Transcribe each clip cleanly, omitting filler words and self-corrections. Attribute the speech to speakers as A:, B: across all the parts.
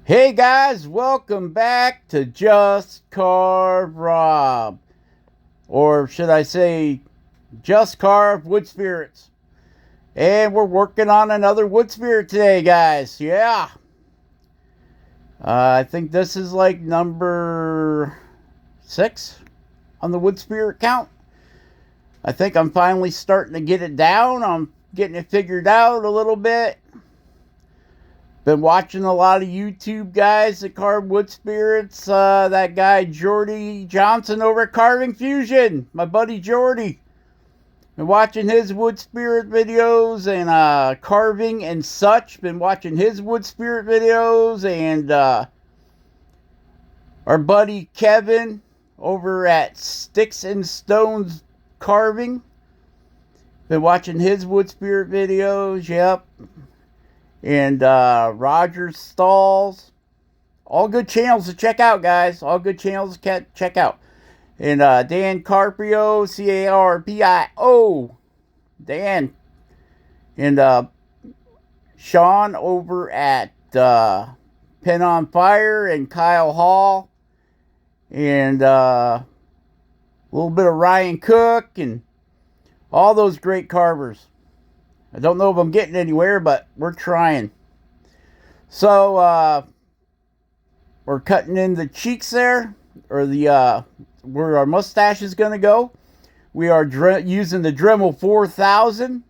A: Hey guys, welcome back to Just Carve Rob. Or should I say, Just Carve Wood Spirits. And we're working on another wood spirit today, guys. Yeah. I think this is like number 6 on the wood spirit count. I think I'm finally starting to get it down. I'm getting it figured out a little bit. Been watching a lot of YouTube guys that carve wood spirits. That guy Jordy Johnson over at Carving Fusion, my buddy Jordy. Been watching his wood spirit videos and carving and such. Been watching his wood spirit videos and our buddy Kevin over at Sticks and Stones Carving. Been watching his wood spirit videos. Yep. And Roger Stalls. All good channels to check out, guys. All good channels to check out. And Dan Carpio, Carpio. Dan. And Sean over at Pen on Fire and Kyle Hall. And a little bit of Ryan Cook and all those great carvers. I don't know if I'm getting anywhere, but we're trying. So, we're cutting in the cheeks there, or the where our mustache is going to go. We are using the Dremel 4000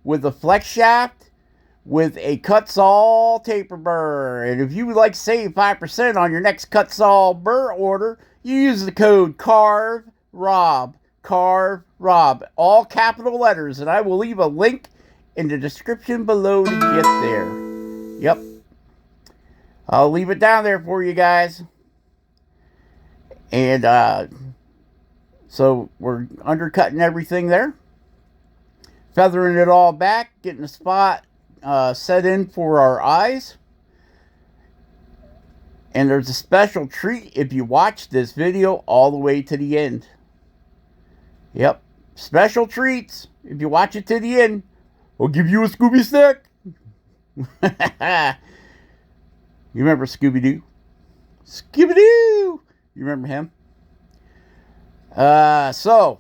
A: with a flex shaft with a kutzall taper burr. And if you would like to save 5% on your next kutzall burr order, you use the code CARVEROB. CARVEROB. All capital letters. And I will leave a link in the description below to get there. Yep. I'll leave it down there for you guys. And so we're undercutting everything there. Feathering it all back. Getting the spot set in for our eyes. And there's a special treat if you watch this video all the way to the end. Yep. Special treats if you watch it to the end. I'll give you a Scooby snack. You remember Scooby-Doo? Scooby-Doo! You remember him? So,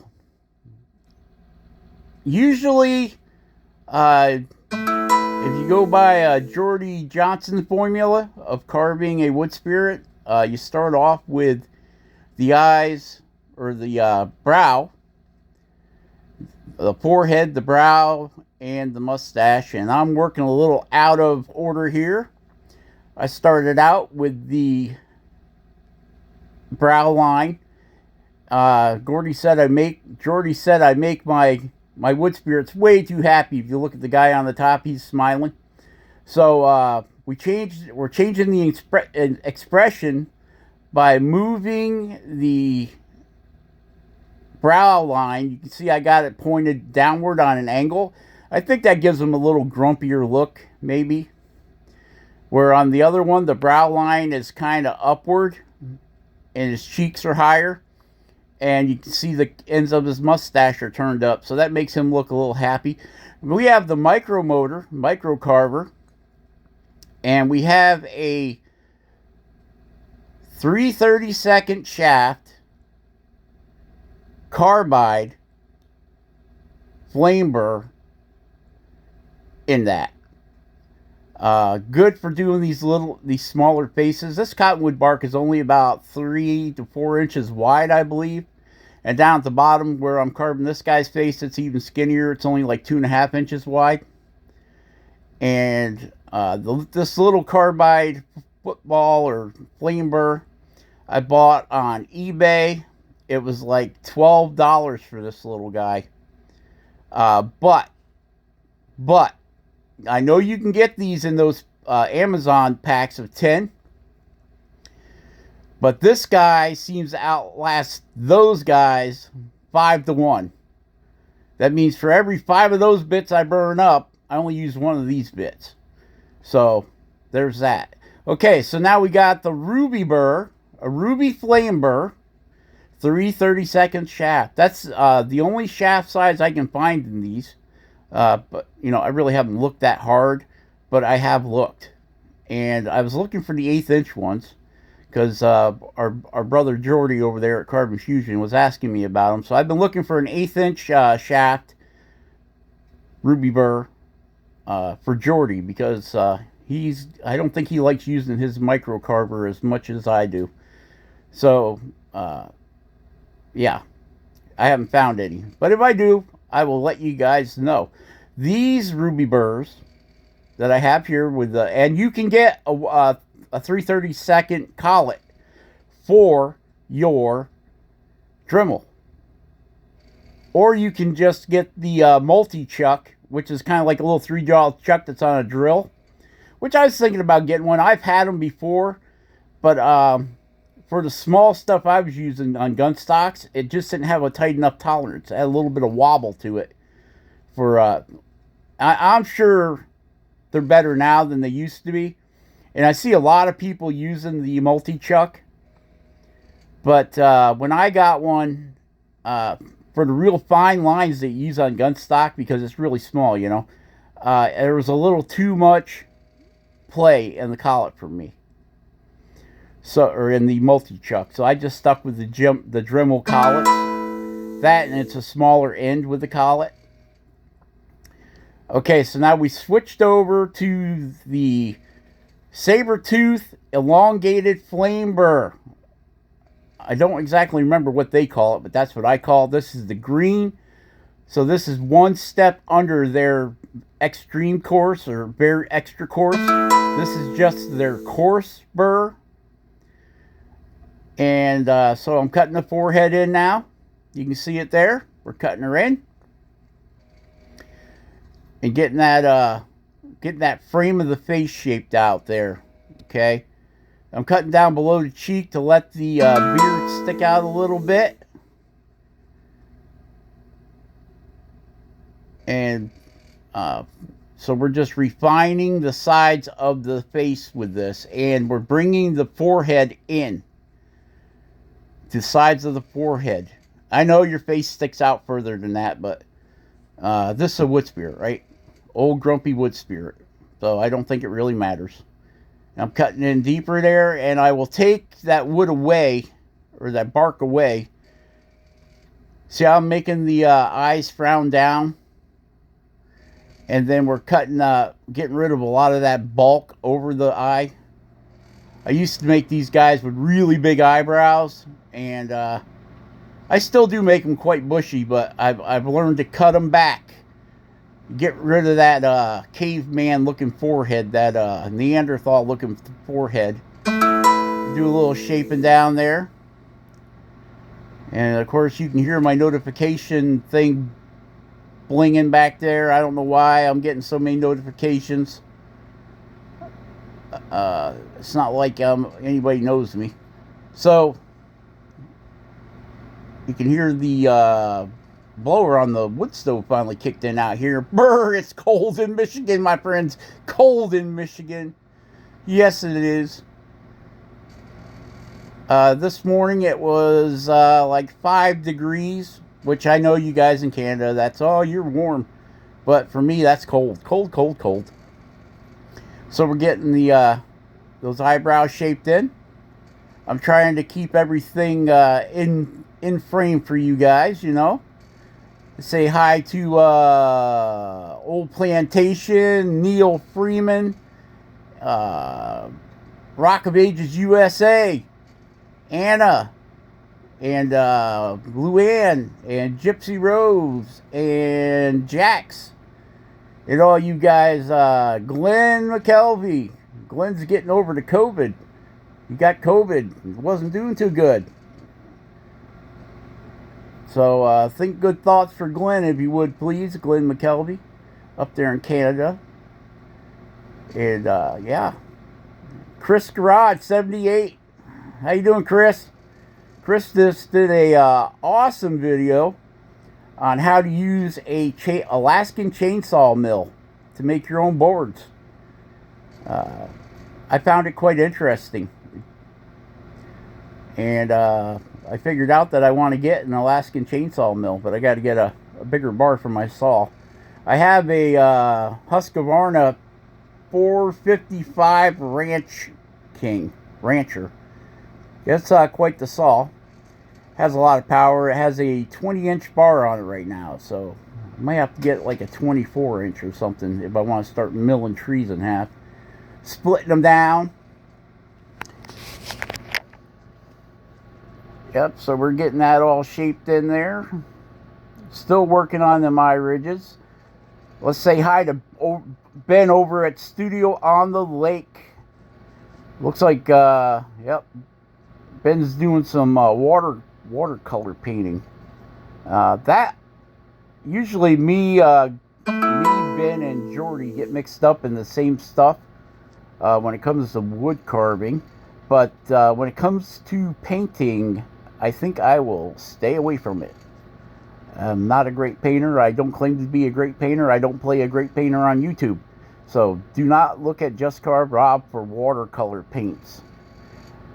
A: usually, if you go by Jordy Johnson formula of carving a wood spirit, you start off with the eyes or the brow, the forehead, the brow, and the mustache. And I'm working a little out of order here. I started out with the brow line. Jordy said I make my wood spirits way too happy. If you look at the guy on the top, he's smiling. So we're changing the expression by moving the brow line. You can see I got it pointed downward on an angle. I think that gives him a little grumpier look, maybe. Where on the other one, the brow line is kind of upward and his cheeks are higher. And you can see the ends of his mustache are turned up. So that makes him look a little happy. We have the micro carver. And we have a 3/32 shaft carbide flame burr in that. Good for doing these smaller faces. This cottonwood bark is only about 3 to 4 inches wide, I believe. And down at the bottom where I'm carving this guy's face, it's even skinnier. It's only like 2.5 inches wide. And this little carbide football or flame burr I bought on eBay. It was like $12 for this little guy. But I know you can get these in those Amazon packs of 10. But this guy seems to outlast those guys 5 to 1. That means for every 5 of those bits I burn up, I only use 1 of these bits. So there's that. Okay, so now we got the ruby burr, a ruby flame burr, 3/32 shaft. That's the only shaft size I can find in these. But, you know, I really haven't looked that hard, but I have looked. and I was looking for the 1/8" ones because our brother Jordy over there at Carbon Fusion was asking me about them. So I've been looking for an 1/8" shaft ruby burr for Jordy, because I don't think he likes using his micro carver as much as I do. So yeah, I haven't found any, but if I do, I will let you guys know. These ruby burrs that I have here with the, and you can get a 3/32 collet for your Dremel, or you can just get the multi-chuck, which is kind of like a little 3-jaw chuck that's on a drill, which I was thinking about getting one. I've had them before, but for the small stuff I was using on gun stocks, it just didn't have a tight enough tolerance. It had a little bit of wobble to it. For I'm sure they're better now than they used to be, and I see a lot of people using the multi-chuck. But when I got one for the real fine lines that you use on gun stock, because it's really small, you know, there was a little too much play in the collet for me. So, or in the multi-chuck. So I just stuck with the Dremel collets. That, and it's a smaller end with the collet. Okay, so now we switched over to the saber-tooth elongated flame burr. I don't exactly remember what they call it, but that's what I call it. This is the green. So this is one step under their extreme coarse or very extra coarse. This is just their coarse burr. And so I'm cutting the forehead in now. You can see it there. We're cutting her in. And getting that frame of the face shaped out there. Okay. I'm cutting down below the cheek to let the beard stick out a little bit. And so we're just refining the sides of the face with this. And we're bringing the forehead in. The sides of the forehead. I know your face sticks out further than that, but this is a wood spirit, right? Old grumpy wood spirit. So I don't think it really matters. I'm cutting in deeper there, and I will take that wood away, or that bark away. See how I'm making the eyes frown down? And then we're cutting, getting rid of a lot of that bulk over the eye. I used to make these guys with really big eyebrows, and I still do make them quite bushy, but I've learned to cut them back. Get rid of that caveman looking forehead, that Neanderthal looking forehead. Do a little shaping down there. And of course you can hear my notification thing blinging back there. I don't know why I'm getting so many notifications. It's not like anybody knows me. So you can hear the blower on the wood stove finally kicked in out here. Brr, it's cold in Michigan, my friends. Cold in Michigan. Yes, it is. This morning it was like 5 degrees, which I know you guys in Canada, that's, oh, you're warm. But for me, that's cold. Cold, cold, cold. So we're getting the those eyebrows shaped in. I'm trying to keep everything in frame for you guys, you know. Say hi to Old Plantation, Neil Freeman, Rock of Ages USA, Anna, and Luann, and Gypsy Rose, and Jax, and all you guys, Glenn McKelvey. Glenn's getting over the COVID. He got COVID. He wasn't doing too good. So think good thoughts for Glenn, if you would, please. Glenn McKelvey, up there in Canada. And yeah, Chris Garage 78. How you doing, Chris? Chris just did a awesome video on how to use a Alaskan chainsaw mill to make your own boards. I found it quite interesting. And I figured out that I want to get an Alaskan chainsaw mill, but I got to get a bigger bar for my saw. I have a Husqvarna 455 Rancher. It's quite the saw. Has a lot of power. It has a 20-inch bar on it right now, so I might have to get like a 24-inch or something if I want to start milling trees in half. Splitting them down. Yep, so we're getting that all shaped in there. Still working on them eye ridges. Let's say hi to Ben over at Studio on the Lake. Looks like, yep, Ben's doing some watercolor painting. That usually me, Ben, and Jordy get mixed up in the same stuff when it comes to wood carving. But when it comes to painting, I think I will stay away from it. I'm not a great painter. I don't claim to be a great painter. I don't play a great painter on YouTube. So do not look at Just Carve Rob for watercolor paints.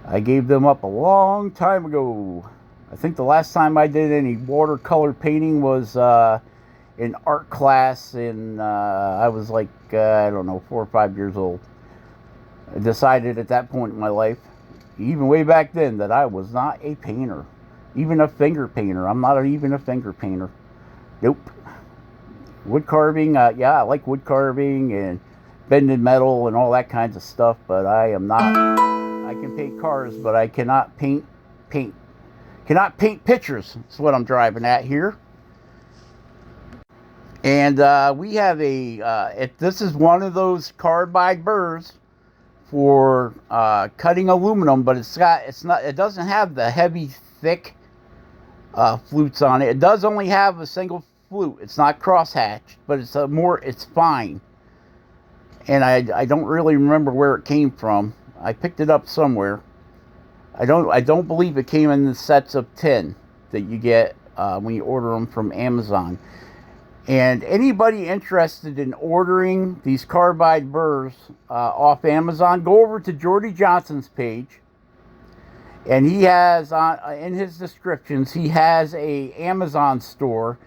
A: I gave them up a long time ago. I think the last time I did any watercolor painting was in art class, and I was like, I don't know, 4 or 5 years old. I decided at that point in my life, even way back then, that I was not a painter. Even a finger painter. I'm not even a finger painter. Nope. Wood carving, yeah, I like wood carving and bending metal and all that kinds of stuff, but I am not. I can paint cars, but I cannot paint. Cannot paint pictures. That's what I'm driving at here. And we have a, this is one of those carbide burrs for cutting aluminum, but it doesn't have the heavy, thick flutes on it. It does only have a single flute. It's not crosshatched, but it's fine. And I don't really remember where it came from. I picked it up somewhere. I don't believe it came in the sets of 10 that you get when you order them from Amazon. And anybody interested in ordering these carbide burrs off Amazon, go over to Jordy Johnson's page. And he has, in his descriptions, he has a Amazon store.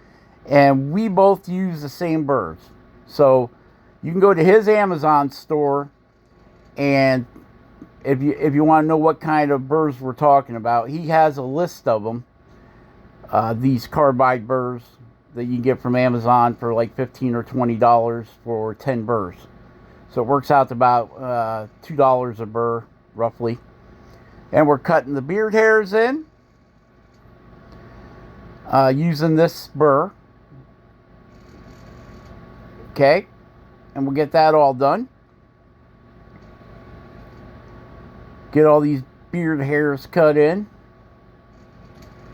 A: And we both use the same burrs. So you can go to his Amazon store, and if you want to know what kind of burrs we're talking about, he has a list of them. These carbide burrs that you can get from Amazon for like $15 or $20 for 10 burrs. So it works out to about $2 a burr, roughly. And we're cutting the beard hairs in using this burr. Okay, and we'll get that all done. Get all these beard hairs cut in.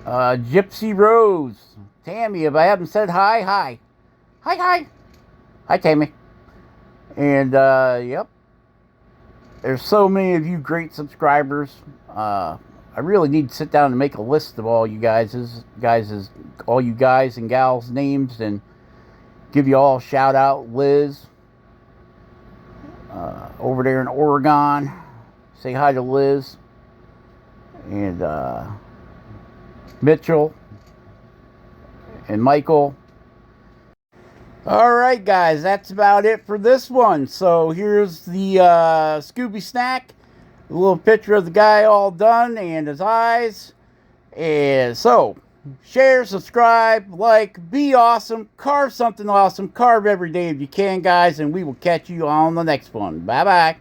A: Gypsy Rose. Tammy, if I haven't said hi. Hi, Tammy. And, yep. There's so many of you great subscribers. I really need to sit down and make a list of all you guys' and gals' names and give you all a shout out. Liz, over there in Oregon. Say hi to Liz. And, Mitchell. And Michael. Alright guys, that's about it for this one. So here's the Scooby snack. A little picture of the guy all done and his eyes. And so, share, subscribe, like, be awesome, carve something awesome, carve every day if you can guys, and we will catch you on the next one. Bye bye.